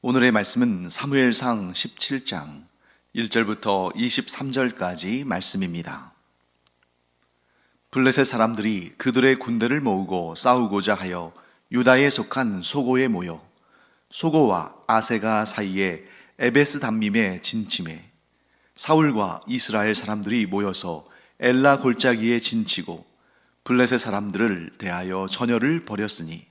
오늘의 말씀은 사무엘상 17장 1절부터 23절까지 말씀입니다. 블레셋 사람들이 그들의 군대를 모으고 싸우고자 하여 유다에 속한 소고에 모여 소고와 아세가 사이에 에베스 담밈에 진침해 사울과 이스라엘 사람들이 모여서 엘라 골짜기에 진치고 블레셋 사람들을 대하여 전열을 벌였으니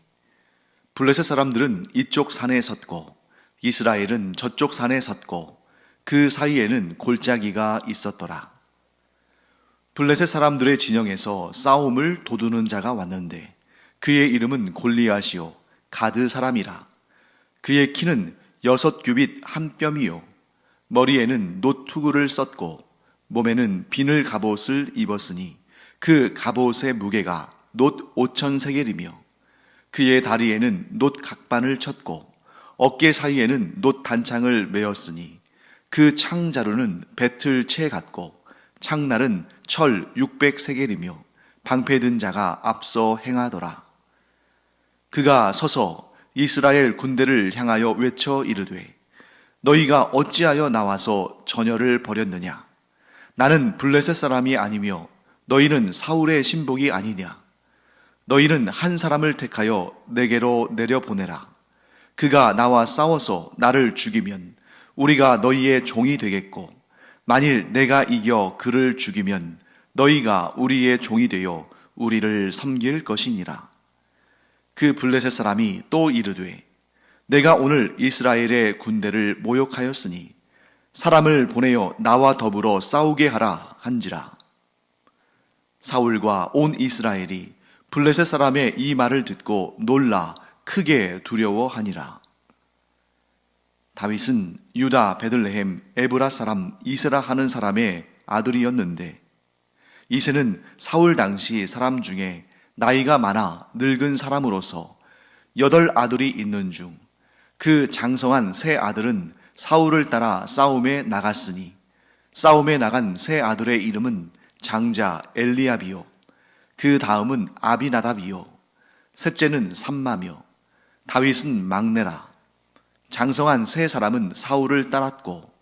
블레셋 사람들은 이쪽 산에 섰고 이스라엘은 저쪽 산에 섰고 그 사이에는 골짜기가 있었더라. 블레셋 사람들의 진영에서 싸움을 도두는 자가 왔는데 그의 이름은 골리앗이요 가드 사람이라. 그의 키는 6규빗 한 뼘이요 머리에는 놋투구를 썼고 몸에는 비늘 갑옷을 입었으니 그 갑옷의 무게가 놋 5,000세겔이며 그의 다리에는 놋 각반을 쳤고 어깨 사이에는 놋 단창을 메었으니 그 창자루는 배틀 채 같고 창날은 철 600세겔이며 방패 든 자가 앞서 행하더라. 그가 서서 이스라엘 군대를 향하여 외쳐 이르되 너희가 어찌하여 나와서 전열을 벌였느냐? 나는 블레셋 사람이 아니며 너희는 사울의 신복이 아니냐? 너희는 한 사람을 택하여 내게로 내려보내라. 그가 나와 싸워서 나를 죽이면 우리가 너희의 종이 되겠고 만일 내가 이겨 그를 죽이면 너희가 우리의 종이 되어 우리를 섬길 것이니라. 그 블레셋 사람이 또 이르되 내가 오늘 이스라엘의 군대를 모욕하였으니 사람을 보내어 나와 더불어 싸우게 하라 한지라. 사울과 온 이스라엘이 블레셋 사람의 이 말을 듣고 놀라 크게 두려워하니라. 다윗은 유다 베들레헴 에브라 사람 이세라 하는 사람의 아들이었는데 이세는 사울 당시 사람 중에 나이가 많아 늙은 사람으로서 8 아들이 있는 중 그 장성한 세 아들은 사울을 따라 싸움에 나갔으니 싸움에 나간 세 아들의 이름은 장자 엘리압이요 그 다음은 아비나답이요 셋째는 삼마며 다윗은 막내라. 장성한 세 사람은 사울을 따랐고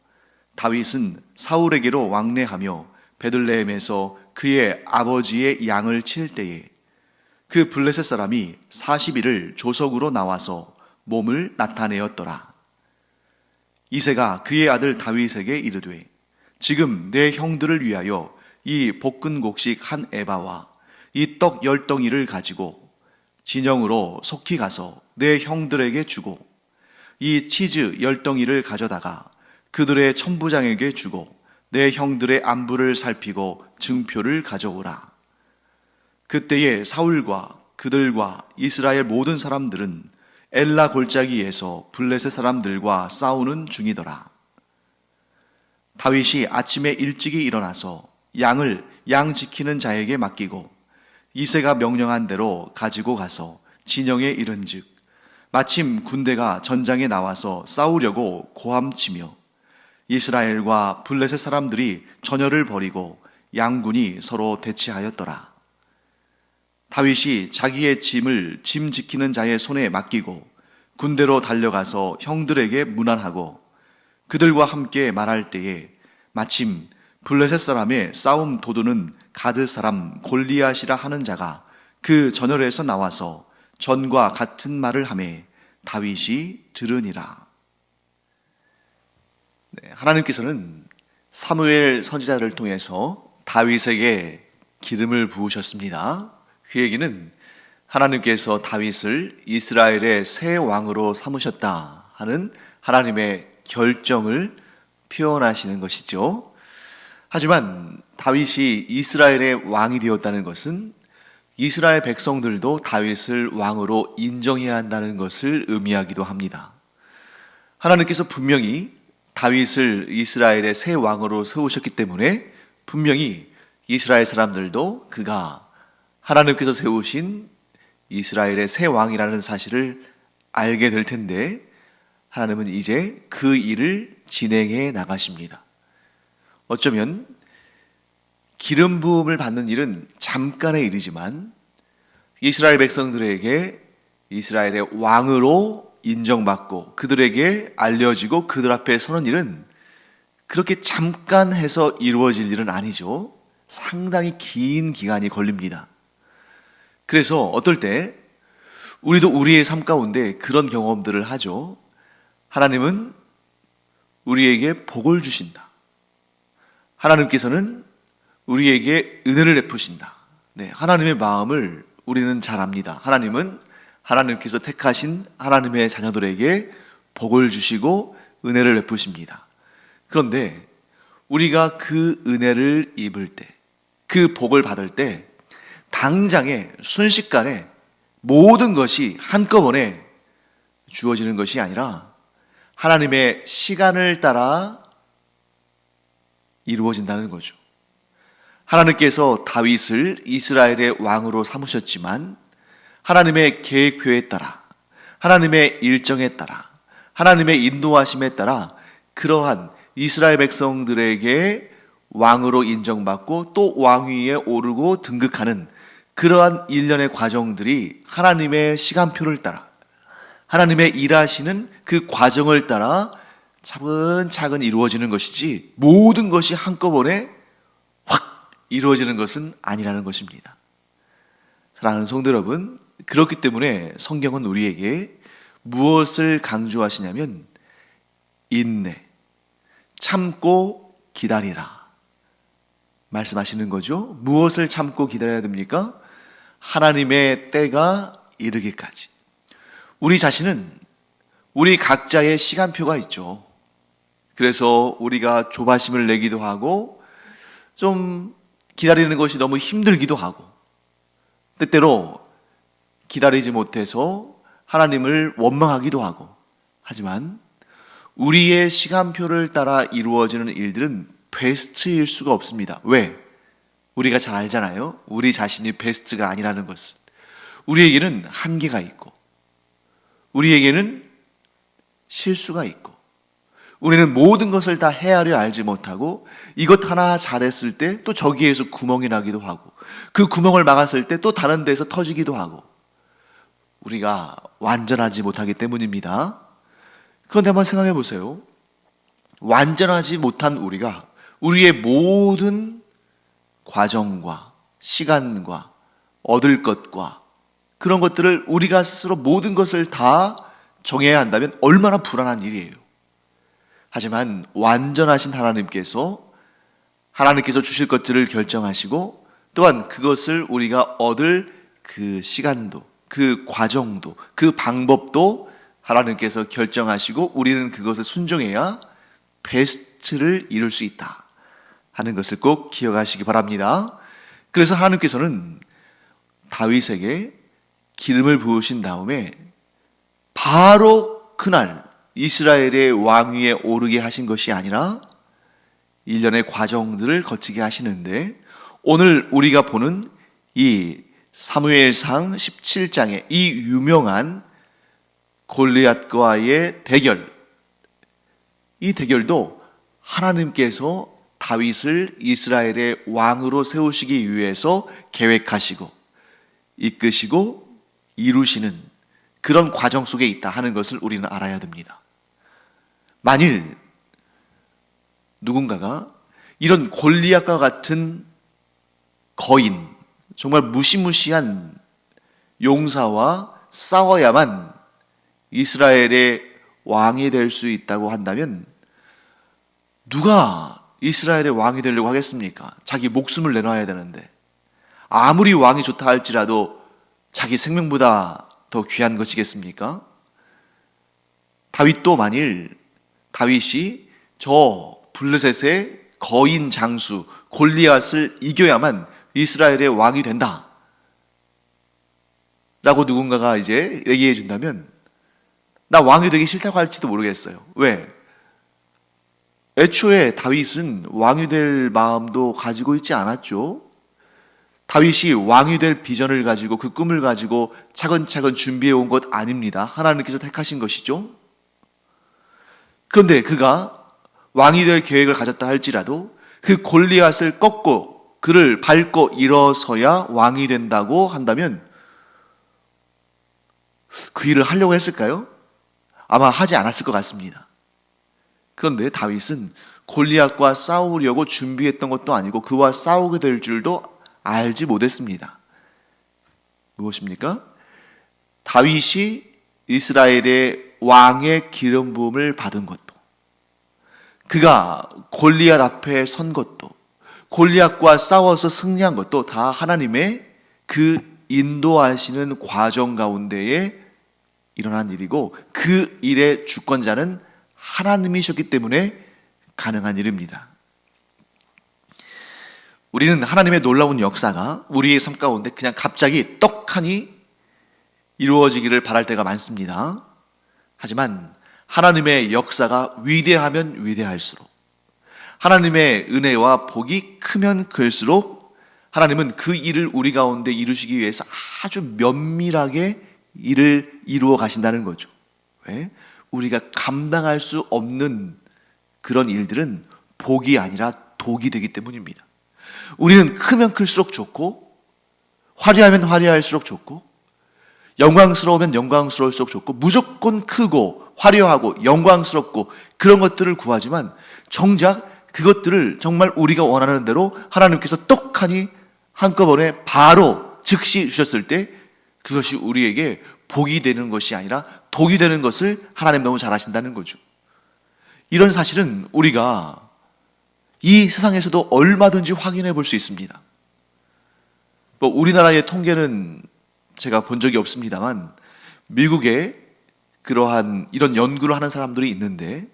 다윗은 사울에게로 왕래하며 베들레헴에서 그의 아버지의 양을 칠 때에 그 블레셋 사람이 40일을 조석으로 나와서 몸을 나타내었더라. 이새가 그의 아들 다윗에게 이르되 지금 내 형들을 위하여 이 볶은곡식 한 에바와 이 떡 10덩이를 가지고 진영으로 속히 가서 내 형들에게 주고 이 치즈 10덩이를 가져다가 그들의 천부장에게 주고 내 형들의 안부를 살피고 증표를 가져오라. 그때에 사울과 그들과 이스라엘 모든 사람들은 엘라 골짜기에서 블레셋 사람들과 싸우는 중이더라. 다윗이 아침에 일찍이 일어나서 양을 양 지키는 자에게 맡기고 이새가 명령한 대로 가지고 가서 진영에 이른즉 마침 군대가 전장에 나와서 싸우려고 고함치며 이스라엘과 블레셋 사람들이 전열을 벌이고 양군이 서로 대치하였더라. 다윗이 자기의 짐을 짐 지키는 자의 손에 맡기고 군대로 달려가서 형들에게 문안하고 그들과 함께 말할 때에 마침 블레셋 사람의 싸움 도두는 가드 사람 골리앗이라 하는 자가 그 전열에서 나와서 전과 같은 말을 하매 다윗이 들으니라. 하나님께서는 사무엘 선지자를 통해서 다윗에게 기름을 부으셨습니다. 그에게는 하나님께서 다윗을 이스라엘의 새 왕으로 삼으셨다 하는 하나님의 결정을 표현하시는 것이죠. 하지만 다윗이 이스라엘의 왕이 되었다는 것은 이스라엘 백성들도 다윗을 왕으로 인정해야 한다는 것을 의미하기도 합니다. 하나님께서 분명히 다윗을 이스라엘의 새 왕으로 세우셨기 때문에 분명히 이스라엘 사람들도 그가 하나님께서 세우신 이스라엘의 새 왕이라는 사실을 알게 될 텐데 하나님은 이제 그 일을 진행해 나가십니다. 어쩌면 기름 부음을 받는 일은 잠깐의 일이지만 이스라엘 백성들에게 이스라엘의 왕으로 인정받고 그들에게 알려지고 그들 앞에 서는 일은 그렇게 잠깐 해서 이루어질 일은 아니죠. 상당히 긴 기간이 걸립니다. 그래서 어떨 때 우리도 우리의 삶 가운데 그런 경험들을 하죠. 하나님은 우리에게 복을 주신다. 하나님께서는 우리에게 은혜를 베푸신다. 네, 하나님의 마음을 우리는 잘 압니다. 하나님은 하나님께서 택하신 하나님의 자녀들에게 복을 주시고 은혜를 베푸십니다. 그런데 우리가 그 은혜를 입을 때, 그 복을 받을 때 당장에 순식간에 모든 것이 한꺼번에 주어지는 것이 아니라 하나님의 시간을 따라 이루어진다는 거죠. 하나님께서 다윗을 이스라엘의 왕으로 삼으셨지만 하나님의 계획표에 따라, 하나님의 일정에 따라, 하나님의 인도하심에 따라 그러한 이스라엘 백성들에게 왕으로 인정받고 또 왕위에 오르고 등극하는 그러한 일련의 과정들이 하나님의 시간표를 따라, 하나님의 일하시는 그 과정을 따라 차근차근 이루어지는 것이지 모든 것이 한꺼번에 확 이루어지는 것은 아니라는 것입니다. 사랑하는 성도 여러분, 그렇기 때문에 성경은 우리에게 무엇을 강조하시냐면 인내, 참고 기다리라 말씀하시는 거죠. 무엇을 참고 기다려야 됩니까? 하나님의 때가 이르기까지. 우리 자신은 우리 각자의 시간표가 있죠. 그래서 우리가 조바심을 내기도 하고 좀 기다리는 것이 너무 힘들기도 하고 때때로 기다리지 못해서 하나님을 원망하기도 하고 하지만 우리의 시간표를 따라 이루어지는 일들은 베스트일 수가 없습니다. 왜? 우리가 잘 알잖아요. 우리 자신이 베스트가 아니라는 것을. 우리에게는 한계가 있고 우리에게는 실수가 있고 우리는 모든 것을 다 헤아려 알지 못하고 이것 하나 잘했을 때 또 저기에서 구멍이 나기도 하고 그 구멍을 막았을 때 또 다른 데서 터지기도 하고 우리가 완전하지 못하기 때문입니다. 그런데 한번 생각해 보세요. 완전하지 못한 우리가 우리의 모든 과정과 시간과 얻을 것과 그런 것들을 우리가 스스로 모든 것을 다 정해야 한다면 얼마나 불안한 일이에요. 하지만 완전하신 하나님께서 주실 것들을 결정하시고 또한 그것을 우리가 얻을 그 시간도 그 과정도 그 방법도 하나님께서 결정하시고 우리는 그것에 순종해야 베스트를 이룰 수 있다 하는 것을 꼭 기억하시기 바랍니다. 그래서 하나님께서는 다윗에게 기름을 부으신 다음에 바로 그날 이스라엘의 왕위에 오르게 하신 것이 아니라 일련의 과정들을 거치게 하시는데 오늘 우리가 보는 이 사무엘상 17장의 이 유명한 골리앗과의 대결, 이 대결도 하나님께서 다윗을 이스라엘의 왕으로 세우시기 위해서 계획하시고 이끄시고 이루시는 그런 과정 속에 있다 하는 것을 우리는 알아야 됩니다. 만일 누군가가 이런 골리앗과 같은 거인, 정말 무시무시한 용사와 싸워야만 이스라엘의 왕이 될 수 있다고 한다면 누가 이스라엘의 왕이 되려고 하겠습니까? 자기 목숨을 내놔야 되는데 아무리 왕이 좋다 할지라도 자기 생명보다 더 귀한 것이겠습니까? 다윗도 만일 다윗이 저 블레셋의 거인 장수 골리앗을 이겨야만 이스라엘의 왕이 된다 라고 누군가가 이제 얘기해 준다면 나 왕이 되기 싫다고 할지도 모르겠어요. 왜? 애초에 다윗은 왕이 될 마음도 가지고 있지 않았죠. 다윗이 왕이 될 비전을 가지고 그 꿈을 가지고 차근차근 준비해 온 것 아닙니다. 하나님께서 택하신 것이죠. 그런데 그가 왕이 될 계획을 가졌다 할지라도 그 골리앗을 꺾고 그를 밟고 일어서야 왕이 된다고 한다면 그 일을 하려고 했을까요? 아마 하지 않았을 것 같습니다. 그런데 다윗은 골리앗과 싸우려고 준비했던 것도 아니고 그와 싸우게 될 줄도 알지 못했습니다. 무엇입니까? 다윗이 이스라엘의 왕의 기름 부음을 받은 것도, 그가 골리앗 앞에 선 것도, 골리앗과 싸워서 승리한 것도 다 하나님의 그 인도하시는 과정 가운데에 일어난 일이고, 그 일의 주권자는 하나님이셨기 때문에 가능한 일입니다. 우리는 하나님의 놀라운 역사가 우리의 삶 가운데 그냥 갑자기 떡하니 이루어지기를 바랄 때가 많습니다. 하지만 하나님의 역사가 위대하면 위대할수록, 하나님의 은혜와 복이 크면 클수록 하나님은 그 일을 우리 가운데 이루시기 위해서 아주 면밀하게 일을 이루어 가신다는 거죠. 왜? 우리가 감당할 수 없는 그런 일들은 복이 아니라 독이 되기 때문입니다. 우리는 크면 클수록 좋고, 화려하면 화려할수록 좋고, 영광스러우면 영광스러울수록 좋고, 무조건 크고 화려하고 영광스럽고 그런 것들을 구하지만 정작 그것들을 정말 우리가 원하는 대로 하나님께서 떡하니 한꺼번에 바로 즉시 주셨을 때 그것이 우리에게 복이 되는 것이 아니라 독이 되는 것을 하나님 너무 잘 아신다는 거죠. 이런 사실은 우리가 이 세상에서도 얼마든지 확인해 볼 수 있습니다. 우리나라의 통계는 제가 본 적이 없습니다만 미국에 그러한 이런 연구를 하는 사람들이 있는데,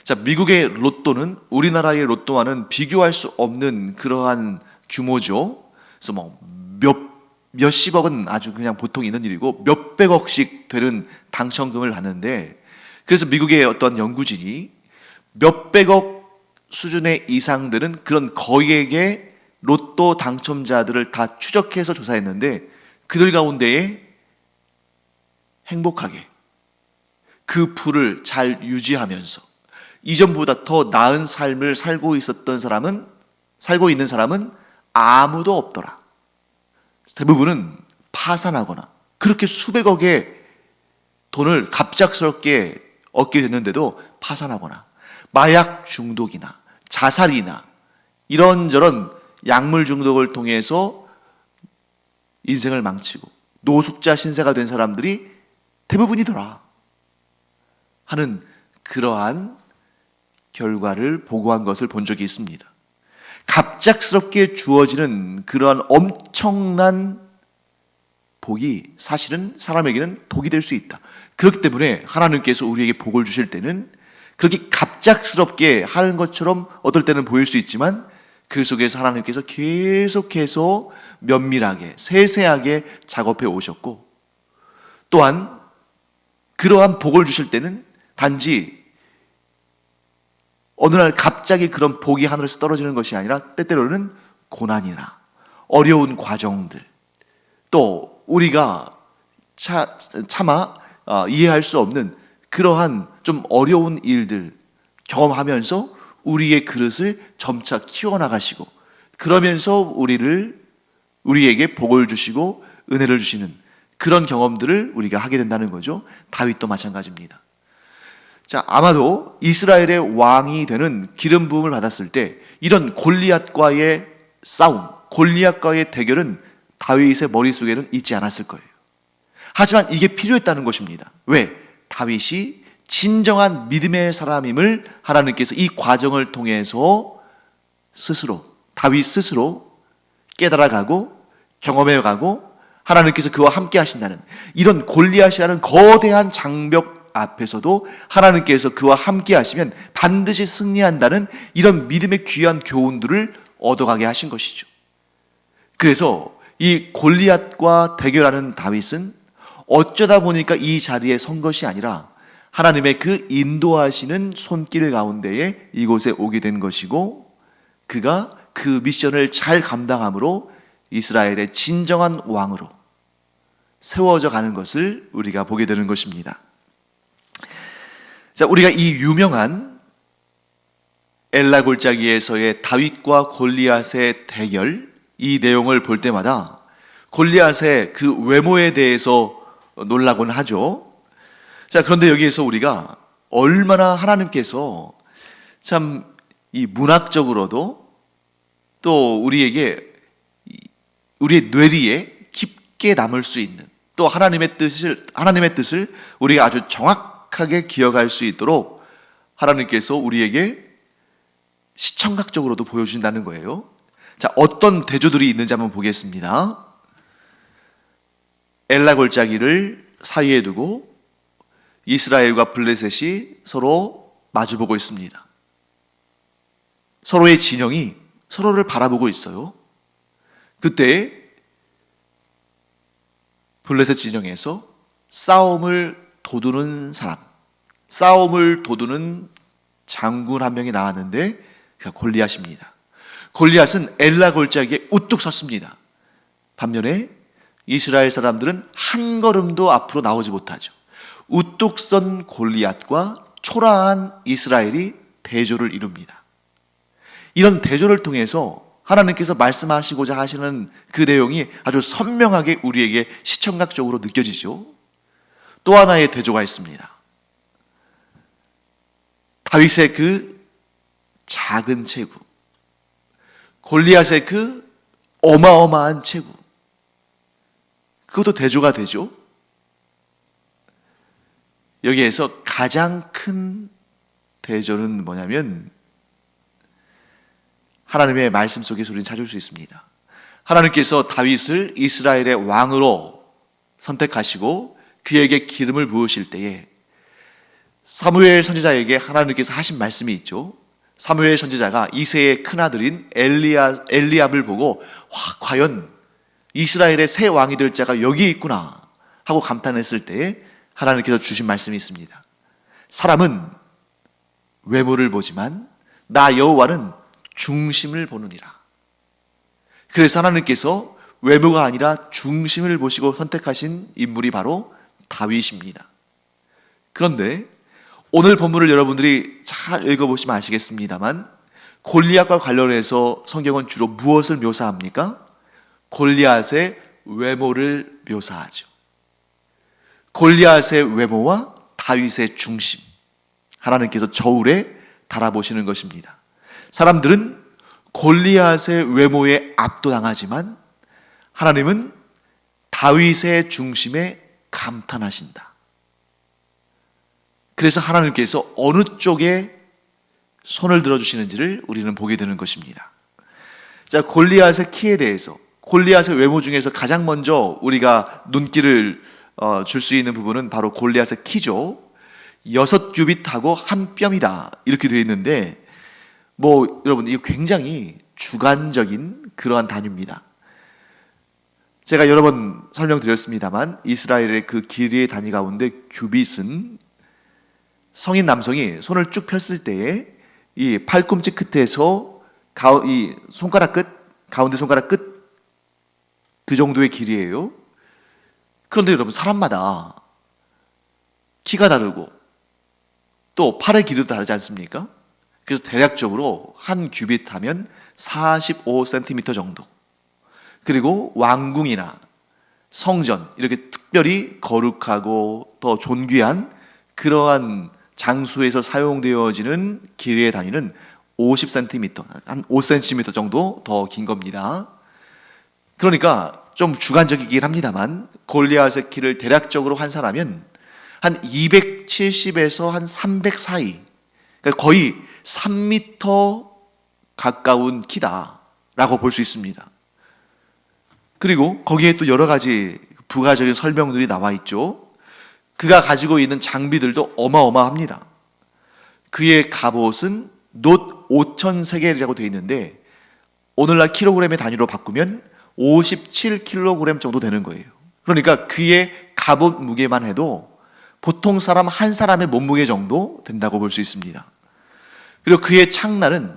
자, 미국의 로또는 우리나라의 로또와는 비교할 수 없는 그러한 규모죠. 그래서 몇십억은 아주 그냥 보통 있는 일이고 몇백억씩 되는 당첨금을 받는데, 그래서 미국의 어떤 연구진이 몇백억 수준의 이상 되는 그런 거액의 로또 당첨자들을 다 추적해서 조사했는데, 그들 가운데에 행복하게 그 부를 잘 유지하면서 이전보다 더 나은 삶을 살고 있는 사람은 아무도 없더라. 대부분은 파산하거나 그렇게 수백억의 돈을 갑작스럽게 얻게 됐는데도 파산하거나 마약 중독이나 자살이나 이런저런 약물 중독을 통해서 인생을 망치고 노숙자 신세가 된 사람들이 대부분이더라 하는 그러한 결과를 보고한 것을 본 적이 있습니다. 갑작스럽게 주어지는 그러한 엄청난 복이 사실은 사람에게는 독이 될 수 있다. 그렇기 때문에 하나님께서 우리에게 복을 주실 때는 그렇게 갑작스럽게 하는 것처럼 어떨 때는 보일 수 있지만 그 속에서 하나님께서 계속해서 면밀하게 세세하게 작업해 오셨고, 또한 그러한 복을 주실 때는 단지 어느 날 갑자기 그런 복이 하늘에서 떨어지는 것이 아니라 때때로는 고난이나 어려운 과정들, 또 우리가 차마 이해할 수 없는 그러한 좀 어려운 일들 경험하면서 우리의 그릇을 점차 키워나가시고, 그러면서 우리에게 복을 주시고 은혜를 주시는 그런 경험들을 우리가 하게 된다는 거죠. 다윗도 마찬가지입니다. 자, 아마도 이스라엘의 왕이 되는 기름 부음을 받았을 때 이런 골리앗과의 싸움, 골리앗과의 대결은 다윗의 머릿속에는 있지 않았을 거예요. 하지만 이게 필요했다는 것입니다. 왜? 다윗이 진정한 믿음의 사람임을 하나님께서 이 과정을 통해서 다윗 스스로 깨달아가고 경험해가고 하나님께서 그와 함께 하신다는, 이런 골리앗이라는 거대한 장벽 앞에서도 하나님께서 그와 함께 하시면 반드시 승리한다는 이런 믿음의 귀한 교훈들을 얻어가게 하신 것이죠. 그래서 이 골리앗과 대결하는 다윗은 어쩌다 보니까 이 자리에 선 것이 아니라 하나님의 그 인도하시는 손길 가운데에 이곳에 오게 된 것이고, 그가 그 미션을 잘 감당함으로 이스라엘의 진정한 왕으로 세워져 가는 것을 우리가 보게 되는 것입니다. 자, 우리가 이 유명한 엘라 골짜기에서의 다윗과 골리앗의 대결, 이 내용을 볼 때마다 골리앗의 그 외모에 대해서 놀라곤 하죠. 자, 그런데 여기에서 우리가 얼마나 하나님께서 참 이 문학적으로도 또 우리에게 우리의 뇌리에 깊게 남을 수 있는 또 하나님의 뜻을 우리가 아주 정확하게 기억할 수 있도록 하나님께서 우리에게 시청각적으로도 보여준다는 거예요. 자, 어떤 대조들이 있는지 한번 보겠습니다. 엘라 골짜기를 사이에 두고 이스라엘과 블레셋이 서로 마주보고 있습니다. 서로의 진영이 서로를 바라보고 있어요. 그때 블레셋 진영에서 싸움을 도두는 사람, 싸움을 도두는 장군 한 명이 나왔는데 그가 골리앗입니다. 골리앗은 엘라 골짜기에 우뚝 섰습니다. 반면에 이스라엘 사람들은 한 걸음도 앞으로 나오지 못하죠. 우뚝 선 골리앗과 초라한 이스라엘이 대조를 이룹니다. 이런 대조를 통해서 하나님께서 말씀하시고자 하시는 그 내용이 아주 선명하게 우리에게 시청각적으로 느껴지죠. 또 하나의 대조가 있습니다. 다윗의 그 작은 체구, 골리앗의 그 어마어마한 체구, 그것도 대조가 되죠. 여기에서 가장 큰 대조는 뭐냐면 하나님의 말씀 속에서 우리는 찾을 수 있습니다. 하나님께서 다윗을 이스라엘의 왕으로 선택하시고 그에게 기름을 부으실 때에 사무엘 선지자에게 하나님께서 하신 말씀이 있죠. 사무엘 선지자가 이새의 큰아들인 엘리압을 보고 과연 이스라엘의 새 왕이 될 자가 여기 있구나 하고 감탄했을 때에 하나님께서 주신 말씀이 있습니다. 사람은 외모를 보지만 나 여호와는 중심을 보느니라. 그래서 하나님께서 외모가 아니라 중심을 보시고 선택하신 인물이 바로 다윗입니다. 그런데 오늘 본문을 여러분들이 잘 읽어보시면 아시겠습니다만 골리앗과 관련해서 성경은 주로 무엇을 묘사합니까? 골리앗의 외모를 묘사하죠. 골리앗의 외모와 다윗의 중심, 하나님께서 저울에 달아보시는 것입니다. 사람들은 골리앗의 외모에 압도당하지만 하나님은 다윗의 중심에 감탄하신다. 그래서 하나님께서 어느 쪽에 손을 들어주시는지를 우리는 보게 되는 것입니다. 자, 골리앗의 키에 대해서, 골리앗의 외모 중에서 가장 먼저 우리가 눈길을 줄 수 있는 부분은 바로 골리앗의 키죠. 6규빗하고 한 뼘이다 이렇게 되어 있는데 여러분 이거 굉장히 주관적인 그러한 단위입니다. 제가 여러 번 설명드렸습니다만 이스라엘의 그 길이의 단위 가운데 규빗은 성인 남성이 손을 쭉 폈을 때에 이 팔꿈치 끝에서 이 손가락 끝, 가운데 손가락 끝 그 정도의 길이에요. 그런데 여러분 사람마다 키가 다르고 또 팔의 길이도 다르지 않습니까? 그래서 대략적으로 한 규빗 하면 45cm 정도. 그리고 왕궁이나 성전 이렇게 특별히 거룩하고 더 존귀한 그러한 장소에서 사용되어지는 길이의 단위는 50cm, 한 5cm 정도 더 긴 겁니다. 그러니까 좀 주관적이긴 합니다만 골리앗의 키를 대략적으로 환산하면 한 270에서 한 300 사이, 그러니까 거의 3m 가까운 키다라고 볼 수 있습니다. 그리고 거기에 또 여러 가지 부가적인 설명들이 나와 있죠. 그가 가지고 있는 장비들도 어마어마합니다. 그의 갑옷은 놋 5,000세겔이라고 되어 있는데 오늘날 킬로그램의 단위로 바꾸면 57kg 정도 되는 거예요. 그러니까 그의 갑옷 무게만 해도 보통 사람 한 사람의 몸무게 정도 된다고 볼 수 있습니다. 그리고 그의 창날의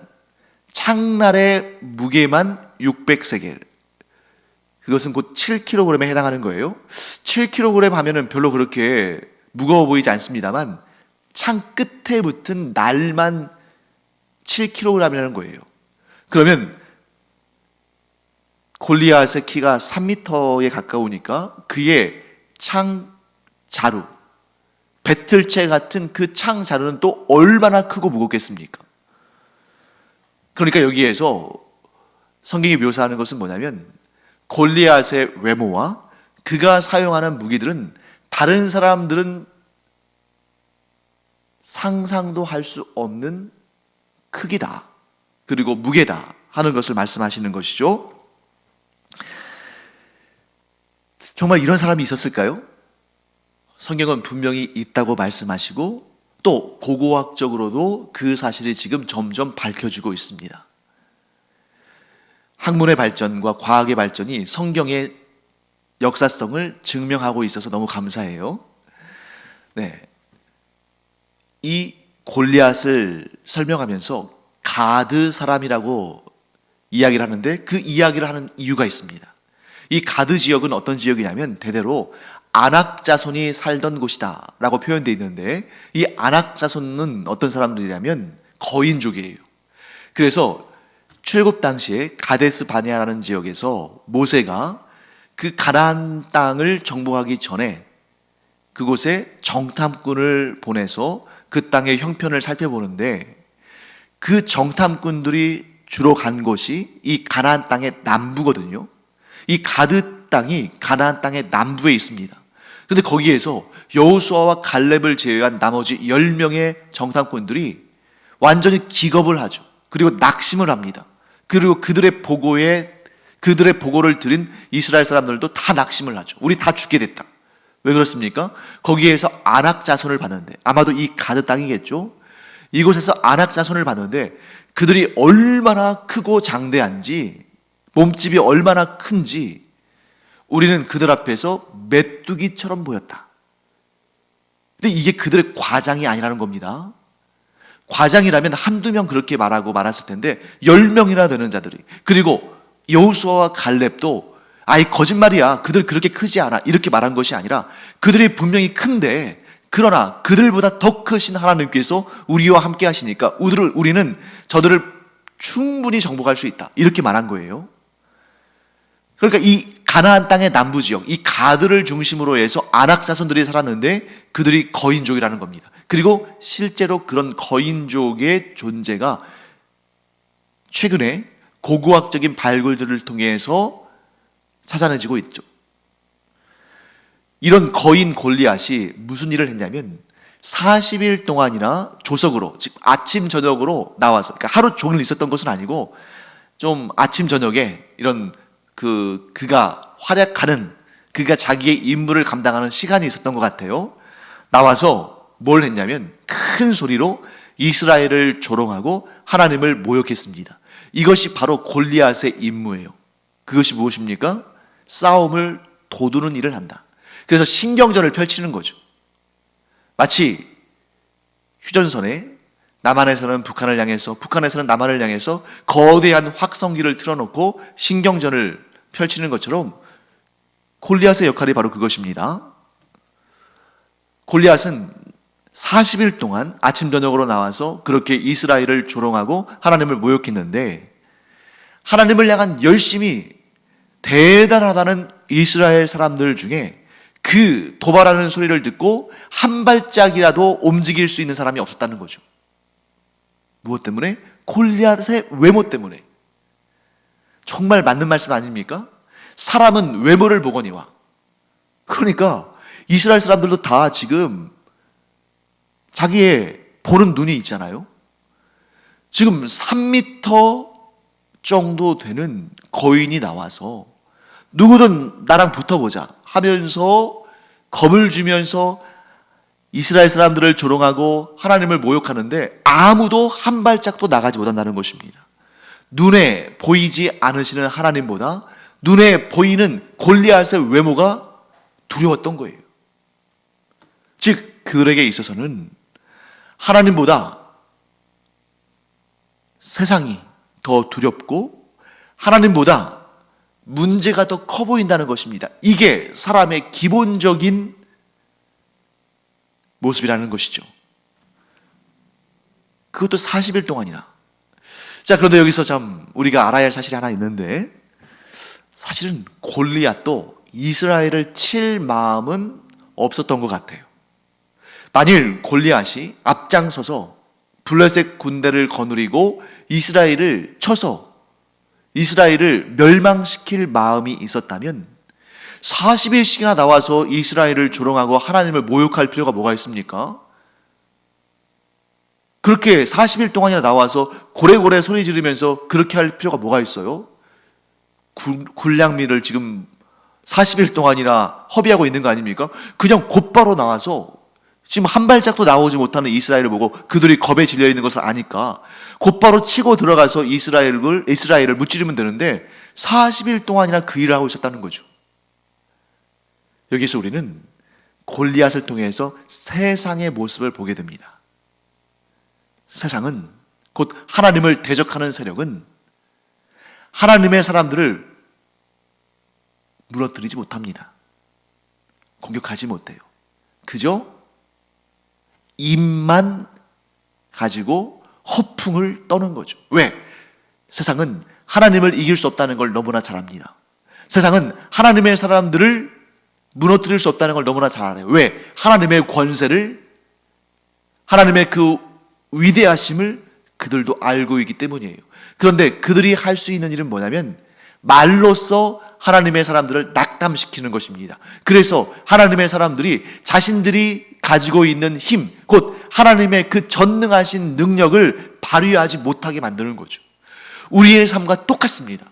무게만 600세겔. 그것은 곧 7kg에 해당하는 거예요. 7kg 하면은 별로 그렇게 무거워 보이지 않습니다만 창 끝에 붙은 날만 7kg이라는 거예요. 그러면 골리앗의 키가 3m에 가까우니까 그의 창 자루, 배틀채 같은 그 창 자루는 또 얼마나 크고 무겁겠습니까? 그러니까 여기에서 성경이 묘사하는 것은 뭐냐면 골리앗의 외모와 그가 사용하는 무기들은 다른 사람들은 상상도 할 수 없는 크기다, 그리고 무게다 하는 것을 말씀하시는 것이죠. 정말 이런 사람이 있었을까요? 성경은 분명히 있다고 말씀하시고 또 고고학적으로도 그 사실이 지금 점점 밝혀지고 있습니다. 학문의 발전과 과학의 발전이 성경의 역사성을 증명하고 있어서 너무 감사해요. 네. 이 골리앗을 설명하면서 가드 사람이라고 이야기를 하는데 그 이야기를 하는 이유가 있습니다. 이 가드 지역은 어떤 지역이냐면 대대로 아낙 자손이 살던 곳이다 라고 표현되어 있는데, 이 아낙 자손은 어떤 사람들이냐면 거인족이에요. 그래서 출굽 당시에 가데스 바네아라는 지역에서 모세가 그 가나안 땅을 정복하기 전에 그곳에 정탐꾼을 보내서 그 땅의 형편을 살펴보는데, 그 정탐꾼들이 주로 간 곳이 이 가나안 땅의 남부거든요. 이 가드 땅이 가나안 땅의 남부에 있습니다. 그런데 거기에서 여호수아와 갈렙을 제외한 나머지 10명의 정탐꾼들이 완전히 기겁을 하죠. 그리고 낙심을 합니다. 그리고 그들의 보고를 들은 이스라엘 사람들도 다 낙심을 하죠. 우리 다 죽게 됐다. 왜 그렇습니까? 거기에서 아낙 자손을 봤는데, 아마도 이 가드 땅이겠죠. 이곳에서 아낙 자손을 봤는데 그들이 얼마나 크고 장대한지, 몸집이 얼마나 큰지 우리는 그들 앞에서 메뚜기처럼 보였다. 근데 이게 그들의 과장이 아니라는 겁니다. 과장이라면 한두 명 그렇게 말하고 말았을 텐데 10명이나 되는 자들이, 그리고 여호수아와 갈렙도 아이 거짓말이야, 그들 그렇게 크지 않아, 이렇게 말한 것이 아니라 그들이 분명히 큰데, 그러나 그들보다 더 크신 하나님께서 우리와 함께 하시니까 우리는 저들을 충분히 정복할 수 있다, 이렇게 말한 거예요. 그러니까 이 가나안 땅의 남부 지역, 이 가드를 중심으로 해서 아낙 자손들이 살았는데 그들이 거인족이라는 겁니다. 그리고 실제로 그런 거인족의 존재가 최근에 고고학적인 발굴들을 통해서 찾아내지고 있죠. 이런 거인 골리앗이 무슨 일을 했냐면 40일 동안이나 조석으로, 즉 아침 저녁으로 나와서, 그러니까 하루 종일 있었던 것은 아니고 좀 아침 저녁에 이런 그가 활약하는, 그가 자기의 임무를 감당하는 시간이 있었던 것 같아요. 나와서 뭘 했냐면 큰 소리로 이스라엘을 조롱하고 하나님을 모욕했습니다. 이것이 바로 골리앗의 임무예요. 그것이 무엇입니까? 싸움을 도두는 일을 한다. 그래서 신경전을 펼치는 거죠. 마치 휴전선에 남한에서는 북한을 향해서, 북한에서는 남한을 향해서 거대한 확성기를 틀어놓고 신경전을 펼치는 것처럼 골리앗의 역할이 바로 그것입니다. 골리앗은 40일 동안 아침 저녁으로 나와서 그렇게 이스라엘을 조롱하고 하나님을 모욕했는데, 하나님을 향한 열심이 대단하다는 이스라엘 사람들 중에 그 도발하는 소리를 듣고 한 발짝이라도 움직일 수 있는 사람이 없었다는 거죠. 무엇 때문에? 골리앗의 외모 때문에. 정말 맞는 말씀 아닙니까? 사람은 외모를 보거니와. 그러니까 이스라엘 사람들도 다 지금 자기의 보는 눈이 있잖아요. 지금 3m 정도 되는 거인이 나와서 누구든 나랑 붙어보자 하면서 겁을 주면서 이스라엘 사람들을 조롱하고 하나님을 모욕하는데 아무도 한 발짝도 나가지 못한다는 것입니다. 눈에 보이지 않으시는 하나님보다 눈에 보이는 골리앗의 외모가 두려웠던 거예요. 즉 그들에게 있어서는 하나님보다 세상이 더 두렵고 하나님보다 문제가 더 커 보인다는 것입니다. 이게 사람의 기본적인 모습이라는 것이죠. 그것도 40일 동안이나. 자, 그런데 여기서 참 우리가 알아야 할 사실이 하나 있는데, 사실은 골리앗도 이스라엘을 칠 마음은 없었던 것 같아요. 만일 골리앗이 앞장서서 블레셋 군대를 거느리고 이스라엘을 쳐서 이스라엘을 멸망시킬 마음이 있었다면 40일씩이나 나와서 이스라엘을 조롱하고 하나님을 모욕할 필요가 뭐가 있습니까? 그렇게 40일 동안이나 나와서 고래고래 소리 지르면서 그렇게 할 필요가 뭐가 있어요? 군량미를 지금 40일 동안이나 허비하고 있는 거 아닙니까? 그냥 곧바로 나와서 지금 한 발짝도 나오지 못하는 이스라엘을 보고 그들이 겁에 질려 있는 것을 아니까 곧바로 치고 들어가서 이스라엘을 무찌르면 되는데 40일 동안이나 그 일을 하고 있었다는 거죠. 여기서 우리는 골리앗을 통해서 세상의 모습을 보게 됩니다. 세상은, 곧 하나님을 대적하는 세력은 하나님의 사람들을 무너뜨리지 못합니다. 공격하지 못해요. 그저 입만 가지고 허풍을 떠는 거죠. 왜? 세상은 하나님을 이길 수 없다는 걸 너무나 잘 압니다. 세상은 하나님의 사람들을 무너뜨릴 수 없다는 걸 너무나 잘 알아요. 왜? 하나님의 권세를, 하나님의 그 위대하심을 그들도 알고 있기 때문이에요. 그런데 그들이 할 수 있는 일은 뭐냐면 말로써 하나님의 사람들을 낙담시키는 것입니다. 그래서 하나님의 사람들이 자신들이 가지고 있는 힘, 곧 하나님의 그 전능하신 능력을 발휘하지 못하게 만드는 거죠. 우리의 삶과 똑같습니다.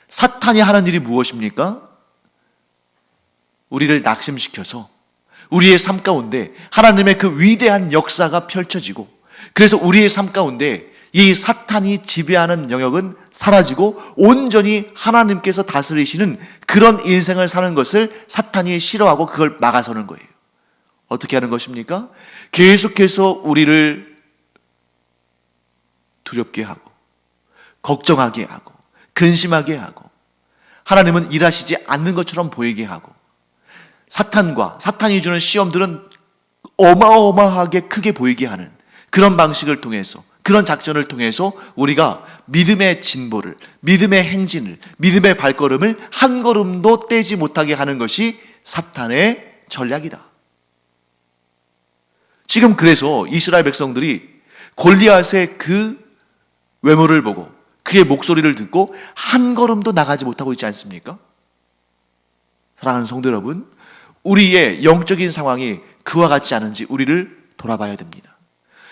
사탄이 하는 일이 무엇입니까? 우리를 낙심시켜서 우리의 삶 가운데 하나님의 그 위대한 역사가 펼쳐지고, 그래서 우리의 삶 가운데 이 사탄이 지배하는 영역은 사라지고 온전히 하나님께서 다스리시는 그런 인생을 사는 것을 사탄이 싫어하고 그걸 막아서는 거예요. 어떻게 하는 것입니까? 계속해서 우리를 두렵게 하고 걱정하게 하고 근심하게 하고 하나님은 일하시지 않는 것처럼 보이게 하고, 사탄이 주는 시험들은 어마어마하게 크게 보이게 하는 그런 방식을 통해서, 그런 작전을 통해서 우리가 믿음의 진보를, 믿음의 행진을, 믿음의 발걸음을 한 걸음도 떼지 못하게 하는 것이 사탄의 전략이다. 지금 그래서 이스라엘 백성들이 골리앗의 그 외모를 보고 그의 목소리를 듣고 한 걸음도 나가지 못하고 있지 않습니까? 사랑하는 성도 여러분, 우리의 영적인 상황이 그와 같지 않은지 우리를 돌아봐야 됩니다.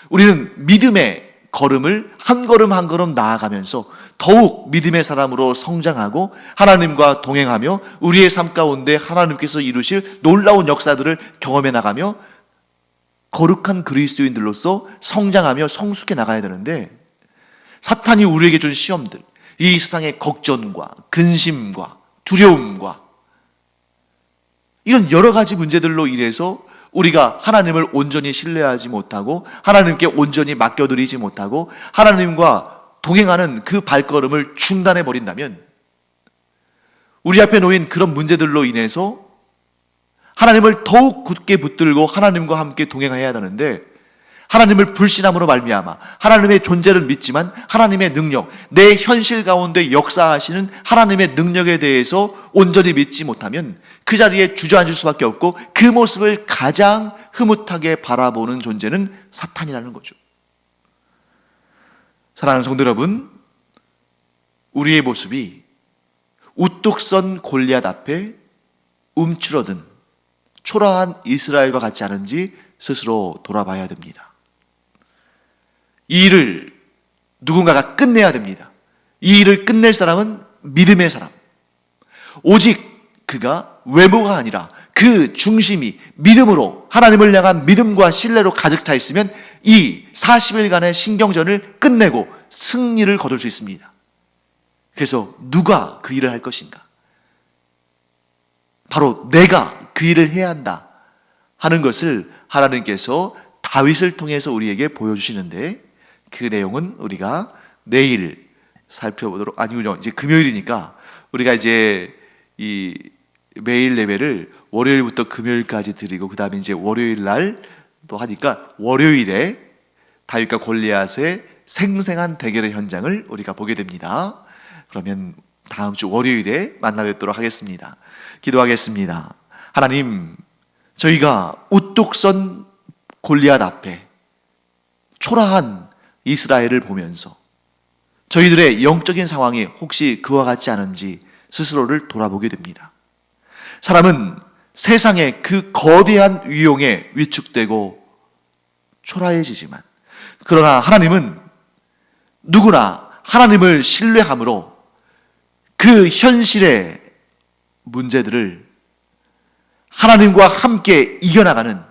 우리는 믿음의 걸음을 한 걸음 한 걸음 나아가면서 더욱 믿음의 사람으로 성장하고 하나님과 동행하며 우리의 삶 가운데 하나님께서 이루실 놀라운 역사들을 경험해 나가며 거룩한 그리스도인들로서 성장하며 성숙해 나가야 되는데, 사탄이 우리에게 준 시험들, 이 세상의 걱정과 근심과 두려움과 이런 여러 가지 문제들로 인해서 우리가 하나님을 온전히 신뢰하지 못하고 하나님께 온전히 맡겨드리지 못하고 하나님과 동행하는 그 발걸음을 중단해 버린다면, 우리 앞에 놓인 그런 문제들로 인해서 하나님을 더욱 굳게 붙들고 하나님과 함께 동행해야 하는데, 하나님을 불신함으로 말미암아 하나님의 존재를 믿지만 하나님의 능력, 내 현실 가운데 역사하시는 하나님의 능력에 대해서 온전히 믿지 못하면 그 자리에 주저앉을 수밖에 없고, 그 모습을 가장 흐뭇하게 바라보는 존재는 사탄이라는 거죠. 사랑하는 성도 여러분, 우리의 모습이 우뚝 선 골리앗 앞에 움츠러든 초라한 이스라엘과 같지 않은지 스스로 돌아봐야 됩니다. 이 일을 누군가가 끝내야 됩니다. 이 일을 끝낼 사람은 믿음의 사람, 오직 그가 외모가 아니라 그 중심이 믿음으로, 하나님을 향한 믿음과 신뢰로 가득 차 있으면 이 40일간의 신경전을 끝내고 승리를 거둘 수 있습니다. 그래서 누가 그 일을 할 것인가? 바로 내가 그 일을 해야 한다 하는 것을 하나님께서 다윗을 통해서 우리에게 보여주시는데, 그 내용은 우리가 내일 살펴보도록, 아니군요, 이제 금요일이니까 우리가 이제 이 매일 예배를 월요일부터 금요일까지 드리고 그 다음에 이제 월요일 날 또 하니까 월요일에 다윗과 골리앗의 생생한 대결의 현장을 우리가 보게 됩니다. 그러면 다음 주 월요일에 만나 뵙도록 하겠습니다. 기도하겠습니다. 하나님, 저희가 우뚝 선 골리앗 앞에 초라한 이스라엘을 보면서 저희들의 영적인 상황이 혹시 그와 같지 않은지 스스로를 돌아보게 됩니다. 사람은 세상의 그 거대한 위용에 위축되고 초라해지지만, 그러나 하나님은 누구나 하나님을 신뢰함으로 그 현실의 문제들을 하나님과 함께 이겨나가는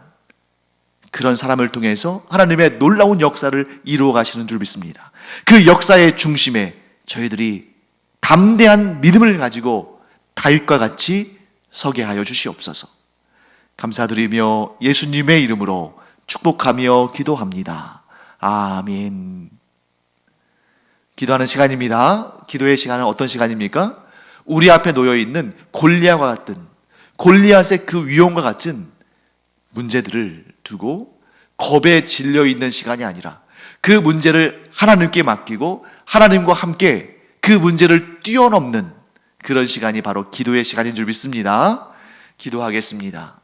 그런 사람을 통해서 하나님의 놀라운 역사를 이루어 가시는 줄 믿습니다. 그 역사의 중심에 저희들이 담대한 믿음을 가지고 다윗과 같이 서게 하여 주시옵소서. 감사드리며 예수님의 이름으로 축복하며 기도합니다. 아멘. 기도하는 시간입니다. 기도의 시간은 어떤 시간입니까? 우리 앞에 놓여 있는 골리앗과 같은, 골리앗의 그 위험과 같은 문제들을 두고 겁에 질려 있는 시간이 아니라 그 문제를 하나님께 맡기고 하나님과 함께 그 문제를 뛰어넘는 그런 시간이 바로 기도의 시간인 줄 믿습니다. 기도하겠습니다.